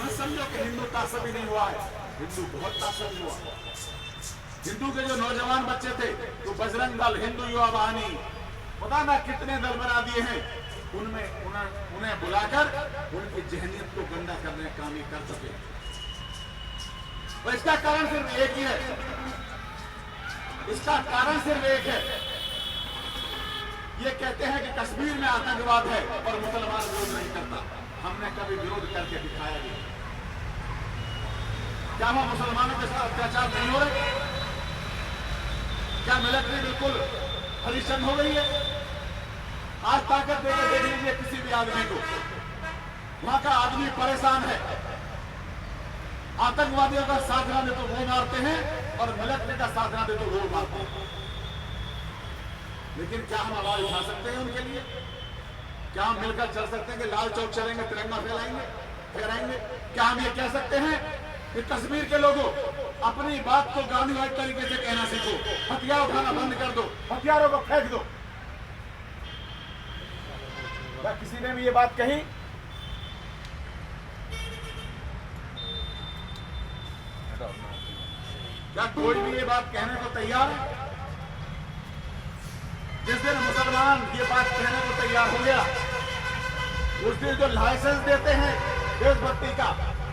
मत समझो कि हिंदू तासबी नहीं हुआ है, हिंदू बहुत तासबी हुआ। हिंदू के जो नौजवान बच्चे थे तो बजरंग दल, हिंदू युवा वाहिनी, पता ना कितने दल बना दिए हैं, उनमें उन्हें बुलाकर उनकी जहनियत को गंदा करने का काम कर सके। और इसका कारण सिर्फ एक ही है, इसका कारण सिर्फ एक है। ये कहते हैं कि कश्मीर में आतंकवाद है और मुसलमान विरोध नहीं करता। हमने कभी विरोध करके दिखाया नहीं। क्या वहां मुसलमानों के साथ अत्याचार नहीं हो रहे? क्या मिलिट्री बिल्कुल हरीशन हो गई है? आज ताकत देकर देख लीजिए किसी भी आदमी को, वहां का आदमी परेशान है। आतंकवादियों का साथ ना दे तो वो मारते हैं और मिलिट्री का साथ ना दे तो वो मारते हैं। लेकिन क्या हम आवाज उठा सकते हैं उनके लिए? क्या हम मिलकर चल सकते हैं कि लाल चौक चलेंगे, तिरंगा फहराएंगे? क्या हम ये कह सकते हैं कि कश्मीर के लोगों अपनी बात को गांधीवादी तरीके से कहना सीखो, हथियार उठाना बंद कर दो, हथियारों को फेंक दो? क्या किसी ने भी ये बात कही? क्या कोई भी ये बात कहने को तैयार है? जिस दिन मुसलमान ये बात कहने को तैयार हो गया, उस दिन जो लाइसेंस देते हैं देशभक्ति का,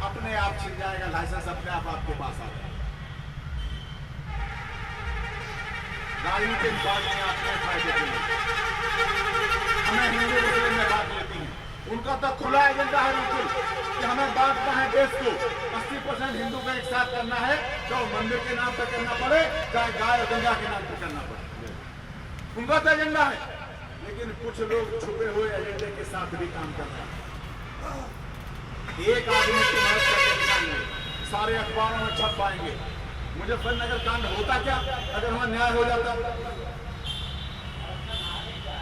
अपने आप छिन जाएगा। लाइसेंस अपने आप आपके पास आ जाएगा। राजनीतिक पार्टियां अपने फायदे के लिए हमें हिंदू मुस्लिम में बांट लेती हैं। उनका तो खुला एजेंडा है बिल्कुल कि हमें बांटना है देश को। 80% हिंदू को एक साथ करना है, चाहे मंदिर के नाम पर करना पड़े, चाहे गाय और गंगा के नाम पर करना पड़े। उनका तो एजेंडा है, लेकिन कुछ लोग छुपे हुए एजेंडे के साथ भी काम कर रहे हैं। एक आदमी की मदद करके दिखाएंगे, सारे अखबारों में छप पाएंगे। मुजफ्फरनगर कांड होता क्या अगर वहां न्याय हो जाता?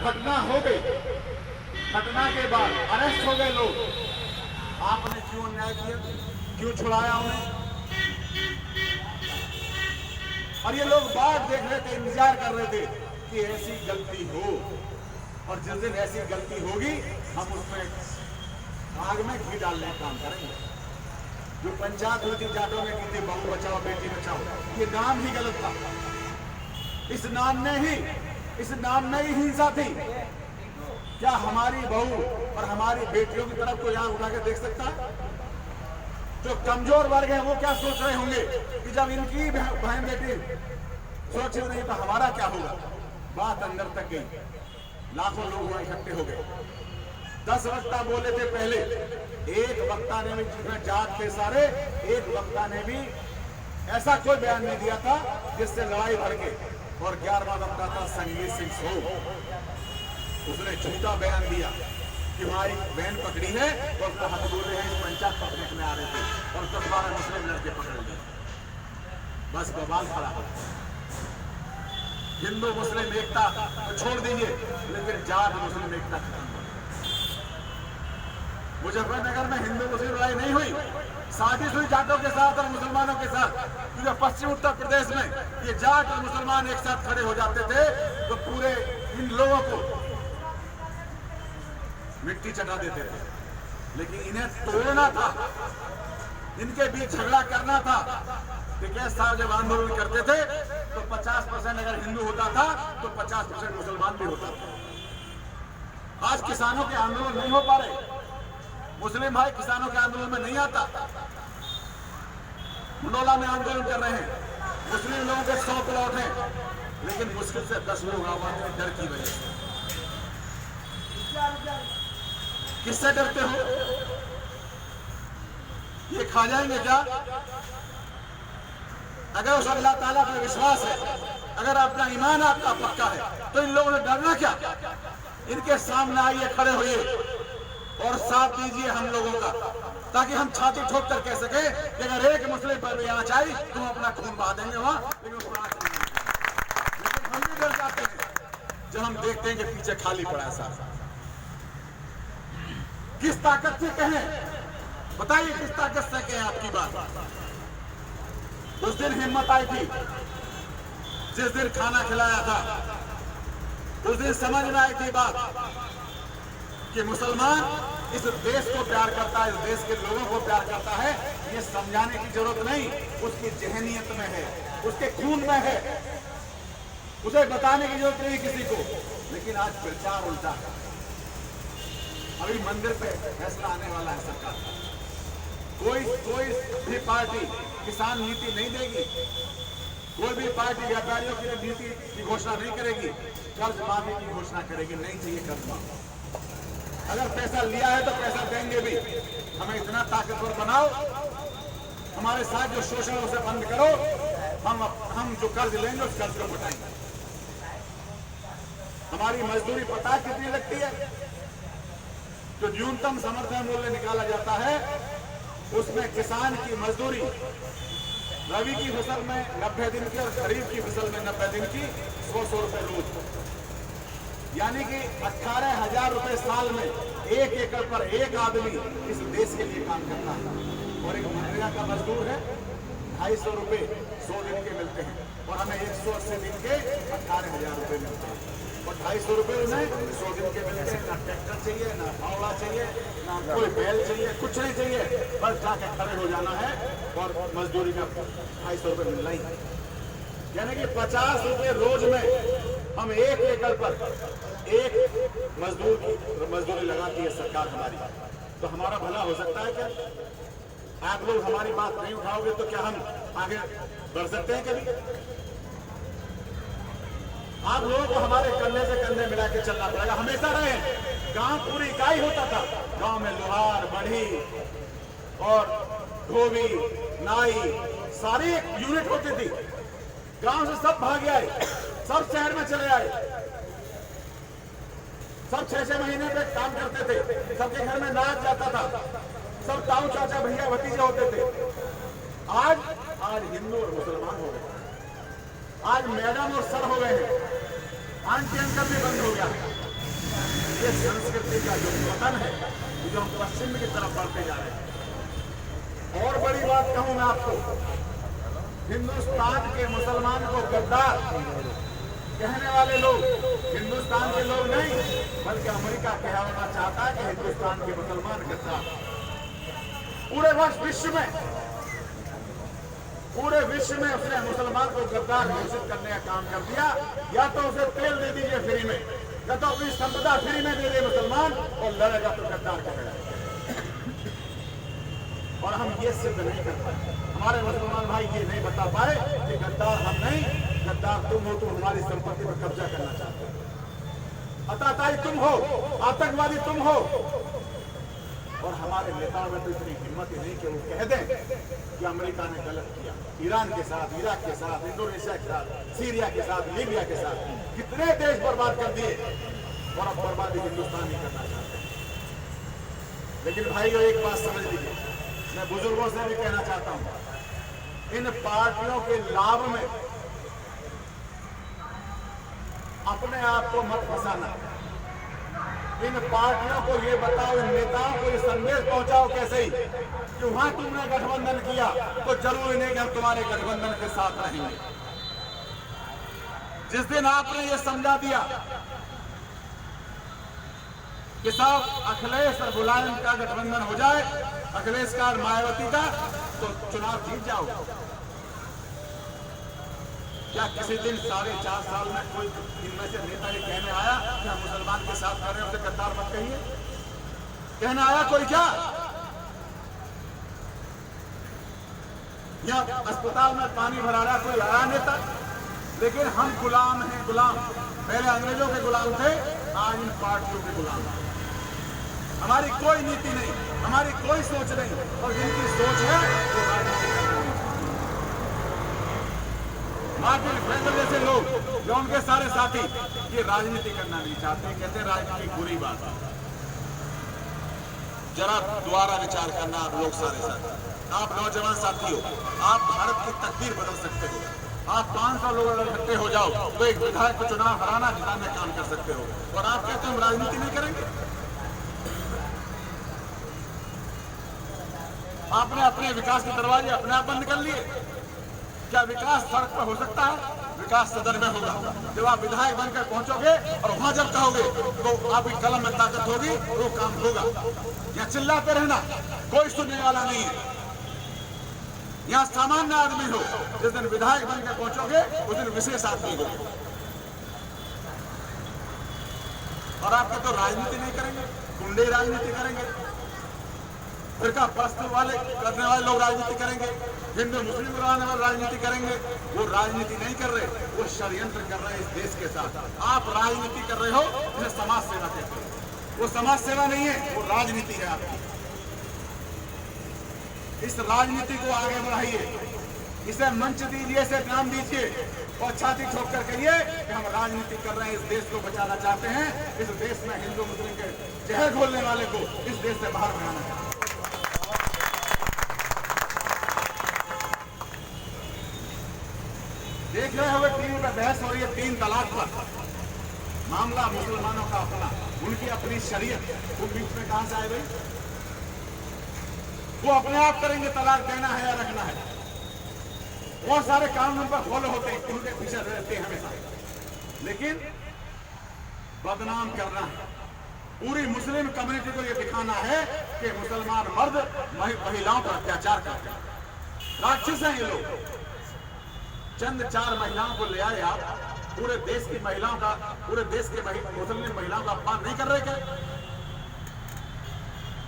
घटना हो गई, घटना के बाद अरेस्ट हो गए लोग, आपने क्यों अन्याय किया? क्यों छुड़ाया उन्हें? और ये लोग बात देख रहे थे, इंतजार कर रहे थे कि ऐसी गलती हो, और जिस दिन ऐसी गलती होगी हम उसमें आग में घी डालने का काम करेंगे। जो पंचायत हुई थी जाटों में की थी, बहू बचाओ बेटी बचाओ, ये नाम ही गलत था। इस नाम में ही हिंसा थी। क्या हमारी बहू और हमारी बेटियों की तरफ कोई आंख उठा के देख सकता है? जो कमजोर वर्ग है वो क्या सोच रहे होंगे कि जब इनकी बहन बेटी सुरक्षित नहीं तो हमारा क्या होगा? बात अंदर तक गई, लाखों लोग वहां इकट्ठे हो गए। 10 वक्ता बोले थे पहले, एक वक्ता ने भी, जिसमें जाट थे सारे, एक वक्ता ने भी ऐसा कोई बयान नहीं दिया था जिससे लड़ाई भड़के। और 11वां वक्ता था संगीत सिंह सोह, उसने झूठा बयान दिया कि हमारी बहन पकड़ी है और उसको हाथ बोले हैं इस पंचायत पकड़ने में आ रहे थे और 10-12 मुस्लिम लड़के पकड़ लिए। बस बवाल खड़ा हो। हिंदू मुस्लिम एकता तो छोड़ दीजिए, लेकिन जाट मुस्लिम एकता खत्म हो। मुजफ्फरनगर में हिंदू मुस्लिम लड़ाई नहीं हुई, साजिश हुई जाटों के साथ और मुसलमानों के साथ। क्योंकि पश्चिम उत्तर प्रदेश में ये जाट और मुसलमान एक साथ खड़े हो जाते थे तो पूरे इन लोगों को मिट्टी चटा देते थे। लेकिन इन्हें तोड़ना था, इनके बीच झगड़ा करना था। टिकैत साहब जब आंदोलन करते थे तो 50% अगर हिंदू होता था तो 50% मुसलमान भी होता था। आज किसानों के आंदोलन नहीं हो पा रहे, मुस्लिम भाई किसानों के आंदोलन में नहीं आता। मंडोला में आंदोलन कर रहे हैं, मुस्लिम लोगों के 100 प्लॉट हैं, लेकिन मुश्किल से 10 लोग आवाज में डर की वजह से। किससे डरते हो? ये खा जाएंगे क्या? अगर उस अल्लाह ताला पर विश्वास है, अगर अपना ईमान आपका पक्का है, तो इन लोगों ने डरना क्या? इनके सामने आइए, खड़े होइए और साथ दीजिए हम लोगों का, ताकि हम छाती ठोक कर कह सके कि अगर एक मुस्लिम पर भी आना चाहिए तो हम अपना खून बहा देंगे वहां, लेकिन हम भी डर जाते हैं जब हम देखते हैं कि पीछे खाली पड़ा है सारा। किस ताकत से कहें? बताइए किस ताकत से कहें आपकी बात? उस दिन हिम्मत आई थी, जिस दिन खाना खिलाया था, उस दिन समझ में आई थी बात कि मुसलमान इस देश को प्यार करता है, इस देश के लोगों को प्यार करता है, ये समझाने की जरूरत नहीं, उसकी जहनियत में है, उसके खून में है, उसे बताने की जरूरत नहीं किसी को। लेकिन आज प्रचार उल्टा है। अभी मंदिर पे फैसला आने वाला है सरकार का। कोई भी पार्टी किसान नीति नहीं देगी, कोई भी पार्टी व्यापारियों के लिए नीति की घोषणा नहीं करेगी, कर्ज माफी की घोषणा करेगी। नहीं चाहिए कर्ज माफी। अगर पैसा लिया है तो पैसा देंगे भी। हमें इतना ताकतवर बनाओ, हमारे साथ जो शोषण उसे बंद करो, हम जो कर्ज लेंगे उस कर्ज को लौटाएंगे। हमारी मजदूरी पता कितनी लगती है? जो न्यूनतम समर्थन मूल्य निकाला जाता है उसमें किसान की मजदूरी रबी की फसल में 90 दिन की और खरीफ की फसल में 90 दिन की 100 रुपए रोज, यानी कि 18,000 रुपए साल में 1 एकड़ पर एक आदमी इस देश के लिए काम करता है। और एक मनरेगा का मजदूर है, 250 रुपए 100 दिन के मिलते हैं और हमें 180 दिन के 18,000 रुपए मिलते हैं। और 250 रुपए उन्हें 100 दिन के मिलते हैं। ना ट्रैक्टर चाहिए, ना फावड़ा चाहिए, ना कोई बैल चाहिए, कुछ नहीं चाहिए, बस जाके खड़े हो जाना है और मजदूरी का 250 रुपए मिलना ही है। यानी कि 50 रुपए रोज में हम 1 एकड़ पर एक मजदूरी लगाती है सरकार हमारी। तो हमारा भला हो सकता है क्या? आप लोग हमारी बात नहीं उठाओगे तो क्या हम आगे बढ़ सकते हैं कभी? आप लोगों को हमारे कंधे से कंधे मिला के चलना पड़ेगा। हमेशा रहे, गांव पूरी इकाई होता था। गांव में लोहार, बढ़ी और धोबी, नाई सारी एक यूनिट होती थी। गांव से सब भाग आए, सब शहर में चले आए, सब 6-6 महीने पे काम करते थे। सबके घर में नाच जाता था, सब ताऊ चाचा भैया भतीजे होते थे। आज हिंदू और मुसलमान हो गए, आज मैडम और सर हो गए हैं, आंटी अंकल भी बंद हो गया। ये संस्कृति का जो पतन है, जो हम पश्चिम की तरफ बढ़ते जा रहे हैं। और बड़ी बात कहूं मैं आपको, हिंदुस्तान के मुसलमान को गद्दार कहने वाले लोग हिंदुस्तान के लोग नहीं, बल्कि अमेरिका कहना चाहता है कि हिंदुस्तान के मुसलमान गद्दार। पूरे विश्व में उसने मुसलमान को गद्दार घोषित करने का काम कर दिया। या तो उसे तेल दे दीजिए फ्री में, या तो अपनी संपदा फ्री में दे दे मुसलमान, और लड़ेगा तो गद्दार कहेगा। और हम ये सिद्ध नहीं कर पाए, हमारे मुसलमान भाई ये नहीं बता पाए कि गद्दार हम नहीं, गद्दार तुम हो, तुम हमारी संपत्ति पर कब्जा करना चाहते हो, अताताई तुम हो, आतंकवादी तुम हो। और हमारे नेताओं में तो इतनी हिम्मत ही नहीं कि वो कह दें कि अमेरिका ने गलत किया। ईरान के साथ, इराक के साथ, इंडोनेशिया के साथ, सीरिया के साथ, लीबिया के साथ कितने देश बर्बाद कर दिए, और अब बर्बादी हिंदुस्तान ही करना चाहते हैं। लेकिन भाइयों एक बात समझ लीजिए, मैं बुजुर्गों से भी कहना चाहता हूं, इन पार्टियों के लाभ में अपने आप को मत फंसाना। इन पार्टियों को ये बताओ, इन नेताओं को ये संदेश पहुंचाओ कैसे ही कि वहां तुमने गठबंधन किया तो जरूरी नहीं कि हम तुम्हारे गठबंधन के साथ रहेंगे। जिस दिन आपने ये समझा दिया कि साहब अखिलेश और मुलायम का गठबंधन हो जाए, अखिलेश का और मायावती का, तो चुनाव जीत जाओगे। क्या किसी दिन 4.5 साल में कोई इनमें से नेता ये कहने आया कि हम मुसलमान के साथ कर रहे हैं, उसे गद्दार मत कहिए? कहने आया कोई? क्या यहाँ अस्पताल में पानी भरा रहा कोई आया नेता? लेकिन हम गुलाम हैं, गुलाम। पहले अंग्रेजों के गुलाम थे, आज इन पार्टियों के गुलाम हैं। हमारी कोई नीति नहीं, हमारी कोई सोच नहीं, और जिनकी सोच है वो राजनीति करना। मार्टिन फ्रेजर जैसे लोग, जो उनके सारे साथी, ये राजनीति करना नहीं चाहते, कहते हैं राजनीति बुरी बात है। जरा दोबारा विचार करना आप लोग सारे साथी, आप नौजवान साथी हो, आप भारत की तकदीर बदल सकते हो। आप 500 लोग अगर इकट्ठे हो जाओ तो एक विधायक को चुनाव हराना जिताने काम कर सकते हो, और आप कहते हो हम राजनीति नहीं करेंगे। आपने अपने विकास के दरवाजे अपने आप बंद कर लिए। क्या विकास सड़क पर हो सकता है? विकास सदन में होगा। जब आप विधायक बनकर पहुंचोगे और वहां जब कहोगे तो आपकी कलम में ताकत होगी, वो काम होगा। यहाँ चिल्लाते रहना कोई सुनने वाला नहीं है। यहाँ सामान्य आदमी हो, जिस दिन विधायक बनकर पहुंचोगे उस दिन विशेष आदमी हो। और आपके तो राजनीति नहीं करेंगे, गुंडे राजनीति करेंगे, फिरका परस्त वाले करने वाले लोग राजनीति करेंगे, हिंदू मुस्लिम बनाने वाले राजनीति करेंगे। वो राजनीति नहीं कर रहे, वो षड्यंत्र कर रहे हैं इस देश के साथ। आप राजनीति कर रहे हो, इन्हें समाज सेवा कहते हैं। वो समाज सेवा नहीं है, वो राजनीति है आपकी। इस राजनीति को आगे बढ़ाइए, इसे मंच दीजिए, इसे नाम दीजिए और छाती ठोक कर कहिए कि हम राजनीति कर रहे हैं, इस देश को बचाना चाहते हैं, इस देश में हिंदू मुस्लिम के जहर घोलने वाले को इस देश से बाहर भगाना चाहते हैं। देख रहे हो टीवी पर बहस हो रही है 3 तलाक पर। मामला मुसलमानों का अपना, उनकी अपनी शरीयत, वो बीच में कहां से आए भाई? वो अपने आप करेंगे तलाक देना है या रखना है। बहुत सारे कानून पर फॉलो होते हैं, उनके पीछे रहते हैं हमेशा, लेकिन बदनाम करना है। पूरी मुस्लिम कम्युनिटी को यह दिखाना है कि मुसलमान मर्द महिलाओं पर अत्याचार करते हैं, राक्षस हैं ये लोग। चंद 4 महिलाओं को ले आए आप, पूरे देश की महिलाओं का, पूरे देश के मुस्लिम महिलाओं का अपमान नहीं कर रहे क्या?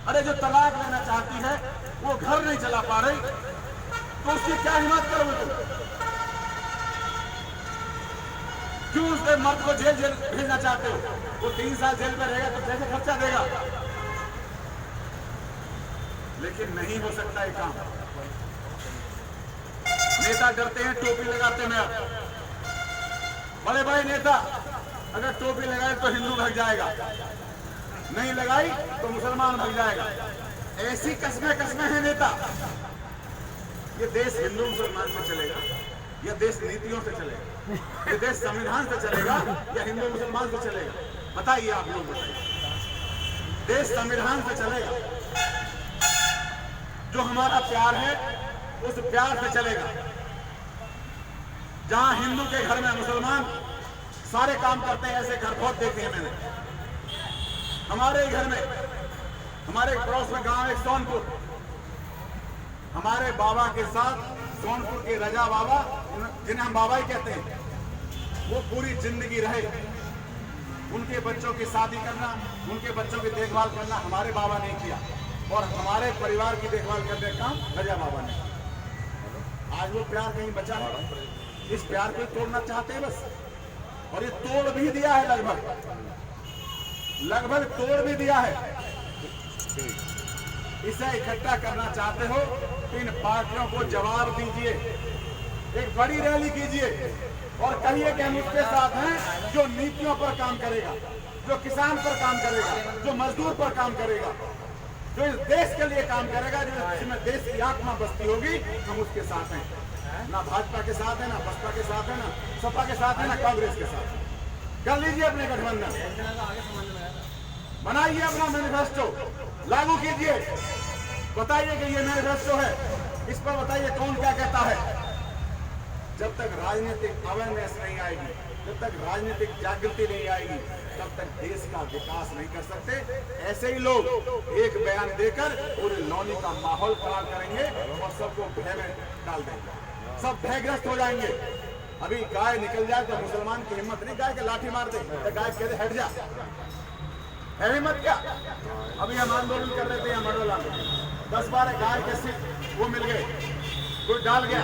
अरे जो तलाक लेना चाहती है वो घर नहीं चला पा रही, तो उसकी क्या हिम्मत करोगे तुम? क्यों उसके मर्द को जेल भेजना चाहते हो? वो 3 साल जेल में रहेगा तो कैसे खर्चा देगा? लेकिन नहीं हो सकता ये काम। नेता डरते हैं, टोपी लगाते हैं। बड़े बड़े नेता अगर टोपी लगाए तो हिंदू भाग जाएगा, नहीं लगाई तो मुसलमान भाग जाएगा। ऐसी कस्में हैं नेता। ये देश हिंदू मुसलमान से चलेगा या देश नीतियों से चलेगा? ये देश संविधान से चलेगा या हिंदू मुसलमान से चलेगा? बताइए, आप लोग बताइए। देश संविधान से चलेगा। जो हमारा प्यार है उस प्यार से चलेगा। जहां हिंदू के घर में मुसलमान सारे काम करते हैं, ऐसे घर बहुत देखे हैं मैंने। हमारे घर में, हमारे पड़ोस में गांव एक सोनपुर, हमारे बाबा के साथ सोनपुर के रजा बाबा, जिन्हें हम बाबा ही कहते हैं, वो पूरी जिंदगी रहे। उनके बच्चों की शादी करना, उनके बच्चों की देखभाल करना हमारे बाबा ने किया, और हमारे परिवार की देखभाल करने का काम रजा बाबा ने किया। आज वो प्यार कहीं बचा है? इस प्यार को तोड़ना चाहते हैं बस, और ये तोड़ भी दिया है, लगभग तोड़ भी दिया है। इसे इकट्ठा करना चाहते हो, इन पार्टियों को जवाब दीजिए, एक बड़ी रैली कीजिए और कहिए कि हम उसके साथ हैं जो नीतियों पर काम करेगा, जो किसान पर काम करेगा, जो मजदूर पर काम करेगा, जो इस देश के लिए काम करेगा, जिसमें देश की आत्मा बसती होगी, हम उसके साथ हैं। ना भाजपा के साथ है, ना बसपा के साथ है, ना सपा के साथ है, ना कांग्रेस के साथ है। कर लीजिए अपने गठबंधन, बनाइए अपना मैनिफेस्टो, लागू कीजिए, बताइए कि ये मैनिफेस्टो है, इस पर बताइए कौन क्या कहता है। जब तक राजनीतिक अवेयरनेस नहीं आएगी, जब तक राजनीतिक जागृति नहीं आएगी, तब तक देश का विकास नहीं कर सकते। ऐसे ही लोग एक बयान देकर पूरे लौनी का माहौल खराब करेंगे और सबको भय में डाल देंगे, सब भयग्रस्त हो जाएंगे। अभी गाय निकल जाए तो मुसलमान की हिम्मत नहीं, गाय के लाठी मार दे, गाय कहते हट जा, है हिम्मत क्या? अभी हम आंदोलन कर रहे थे यहाँ मडोला में, 10-12 गाय के सिर वो मिल गए, कोई डाल गया,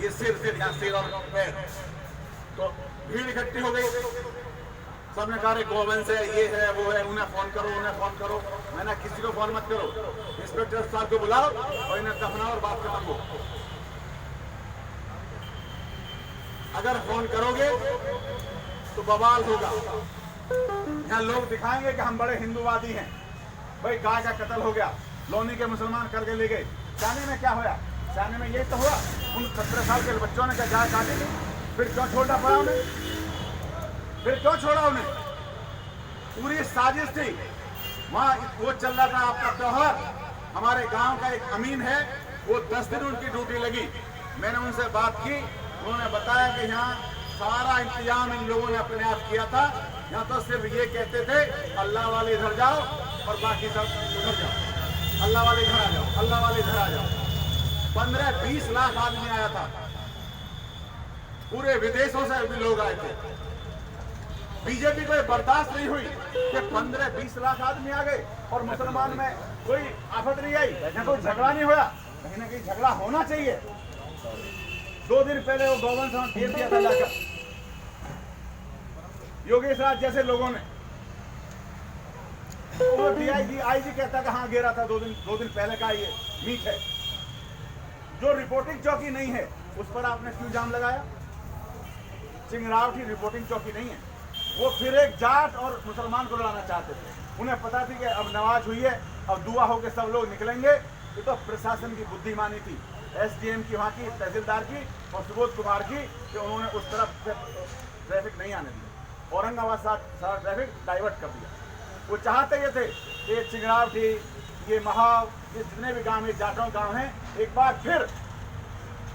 ये सिर यहाँ सिर और पैर, तो भीड़ इकट्ठी हो गई। सबने कहा गोवंश है, ये है, वो है, उन्हें फोन करो, उन्हें फोन करो। मैंने किसी को फोन मत करो, इंस्पेक्टर साहब को बुलाओ और इन्हें दफनाओ और बात खत्म हो। अगर फोन करोगे तो बवाल होगा। यहाँ लोग दिखाएंगे कि हम बड़े हिंदूवादी हैं। भाई गाय का कत्ल हो गया, लोनी के मुसलमान करके ले गए, चाने में क्या हुआ? चाने में यही तो हुआ, उन 17 साल के बच्चों ने क्या गाय काटी? फिर क्यों छोड़ा पड़ा उन्हें? फिर क्यों छोड़ा उन्हें? पूरी साजिश थी। वहाँ वो चल रहा था आपका त्योहार। हमारे गांव का एक अमीन है, वो 10 दिन उनकी ड्यूटी लगी। मैंने उनसे बात की, उन्होंने बताया कि यहाँ सारा इंतजाम इन लोगों ने अपने आप किया था। यहाँ तो सिर्फ ये कहते थे अल्लाह वाले इधर जाओ और बाकी सब उधर जाओ, अल्लाह वाले इधर आ जाओ, अल्लाह वाले इधर आ जाओ। 15-20 लाख आदमी आया था, पूरे विदेशों से भी लोग आए थे। बीजेपी को बर्दाश्त नहीं हुई कि 15-20 लाख आदमी आ गए और मुसलमान में कोई आफत नहीं आई, कोई झगड़ा नहीं हुआ। कहीं ना कहीं झगड़ा होना चाहिए। 2 दिन पहले वो गौवंश घेर दिया था जाकर योगेश राज जैसे लोगों ने। वो डीआईजी कहता कि हाँ घेरा था 2 दिन पहले का ये मीट है। जो रिपोर्टिंग चौकी नहीं है उस पर आपने क्यों जाम लगाया? चिंगरावटी रिपोर्टिंग चौकी नहीं है। वो फिर एक जाट और मुसलमान को लड़ाना चाहते थे। उन्हें पता थी कि अब नमाज हुई है, अब दुआ होकर सब लोग निकलेंगे। ये तो प्रशासन की बुद्धिमानी थी, एसडीएम की, वहाँ की तहसीलदार की और सुबोध कुमार की, कि उन्होंने उस तरफ से ट्रैफिक नहीं आने दिया। औरंगाबाद सारा ट्रैफिक डाइवर्ट कर दिया। वो चाहते ये थे कि चिंगरावटी, ये महाव, ये जितने भी गांव है जाटों गांव हैं, एक बार फिर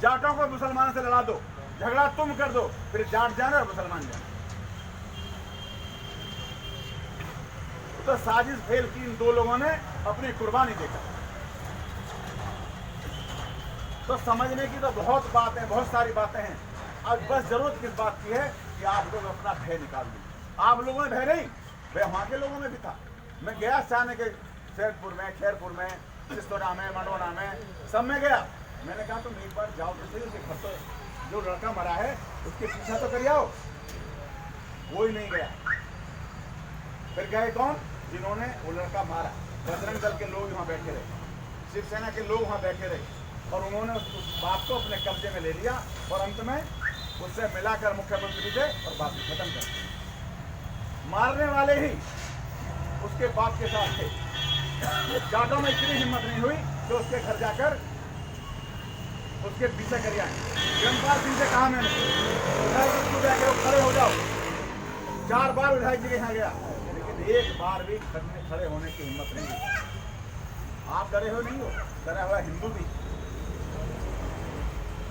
जाटों को मुसलमानों से लड़ा दो, झगड़ा तुम कर दो, फिर जाट जाना और मुसलमान जाना। तो साजिश फेल की इन 2 लोगों ने अपनी कुर्बानी देकर। तो समझने की तो बहुत बातें, बहुत सारी बातें हैं। अब बस जरूरत किस बात की है कि आप लोग अपना भय निकाल दीजिए। आप लोगों में भय नहीं, भय वहाँ के लोगों में भी था। मैं गया चाहने के सैदपुर में, खैरपुर में, सिस्तोना में, मंडोना में, सब में गया। मैंने कहा तुम एक बार जाओ तो सही, उसके घर तो जो लड़का मरा है उसके पीछा तो कर आओ। कोई नहीं गया। फिर गए कौन? जिन्होंने वो लड़का मारा। बजरंग दल के लोग वहाँ बैठे रहे, शिवसेना के लोग वहाँ बैठे रहे और उन्होंने उस बात को अपने कब्जे में ले लिया और अंत में उससे मिलाकर मुख्यमंत्री थे और बात खत्म कर दी। मारने वाले ही उसके बाप के साथ थे। जाटों में इतनी हिम्मत नहीं हुई तो उसके घर जाकर उसके पीछे कर आए। जयपाल सिंह से कहा मैंने, विधायक जी जाके वो खड़े हो जाओ। 4 बार विधायक जी के यहाँ गया, लेकिन एक बार भी खड़े होने की हिम्मत नहीं हुई। आप डरे हो नहीं हो, डरा हुआ हिंदू भी,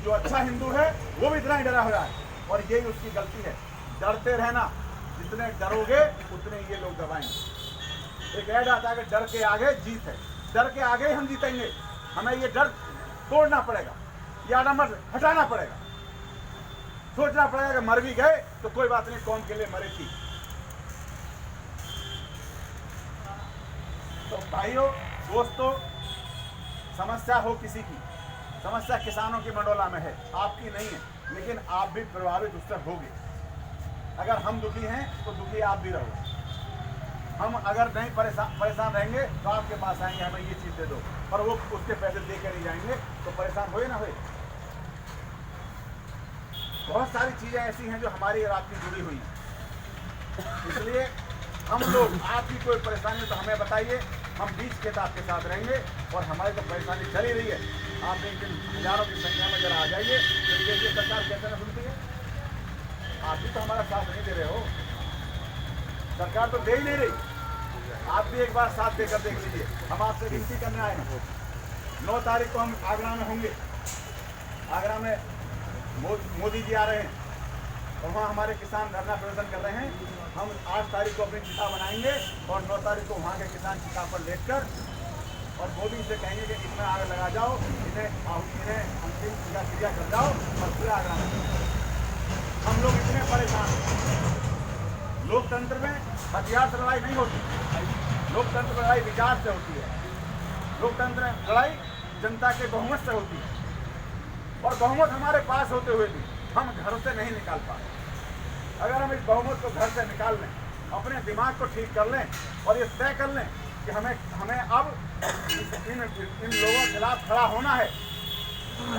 जो अच्छा हिंदू है वो भी इतना ही डरा हुआ है। और यही उसकी गलती है, डरते रहना। जितने डरोगे उतने ये लोग दबाएंगे। एक ऐड आता है कि डर के आगे जीत है, डर के आगे ही हम जीतेंगे। हमें ये डर तोड़ना पड़ेगा, ये आडम्बर हटाना पड़ेगा। सोचना पड़ेगा कि मर भी गए तो कोई बात नहीं, कौम के लिए मरे थी। तो भाइयों, दोस्तों, समस्या हो किसी की, समस्या किसानों की मंडोला में है, आपकी नहीं है, लेकिन आप भी प्रभावित उससे होगे। अगर हम दुखी हैं तो दुखी आप भी रहो। हम अगर नहीं परेशान रहेंगे तो आपके पास आएंगे, हमें ये चीज़ दे दो, और वो उसके पैसे दे के नहीं जाएंगे तो परेशान होए ना होए। बहुत सारी चीज़ें ऐसी हैं जो हमारी और आपकी जुड़ी हुई हैं। इसलिए हम लोग, आपकी कोई परेशानी हो तो हमें बताइए, हम बीच खेत आपके साथ रहेंगे। और हमारी तो परेशानी चली रही है, आप इन हजारों की संख्या में जरा आ जाइए। तो देखिए सरकार कैसे न सुनती है। आप भी तो हमारा साथ नहीं दे रहे हो, सरकार तो दे ही नहीं रही। आप भी एक बार साथ देकर देख लीजिए। हम आपसे विनती करने आए हैं। 9 तारीख को हम आगरा में होंगे। आगरा में मोदी जी आ रहे हैं और वहाँ हमारे किसान धरना प्रदर्शन कर रहे हैं। हम 8 तारीख को अपनी चिता बनाएंगे और 9 तारीख को वहाँ के किसान चिता पर लेटकर और मोदी से कहेंगे कि इतना आग लगा जाओ, इन्हें अंतिम क्रिया कर जाओ और पूरा आगरा में। हम लोग इतने परेशान हैं। लोकतंत्र में हथियार से लड़ाई नहीं होती, लोकतंत्र में लड़ाई विचार से होती है। लोकतंत्र में लड़ाई जनता के बहुमत से होती है। और बहुमत हमारे पास होते हुए भी हम घर से नहीं निकाल पाए। अगर हम इस बहुमत को घर से निकाल लें, अपने दिमाग को ठीक कर लें और ये तय कर लें कि हमें अब इन लोगों के खिलाफ खड़ा होना है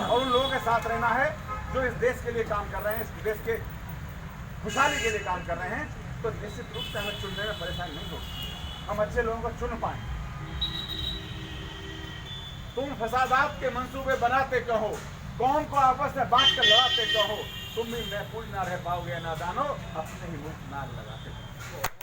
और उन लोगों के साथ रहना है जो इस देश के लिए काम कर रहे हैं, इस देश के खुशहाली के लिए काम कर रहे हैं, तो निश्चित रूप से हमें चुनने में परेशानी नहीं होगी। हम अच्छे लोगों को चुन पाएं। तुम फसादात के मंसूबे बनाते कहो, कौम को आपस में बांट कर लड़ाते कहो, तुम भी महफूज ना रह पाओगे नादानो, अपने ही मुंह नाक लगाते कहो।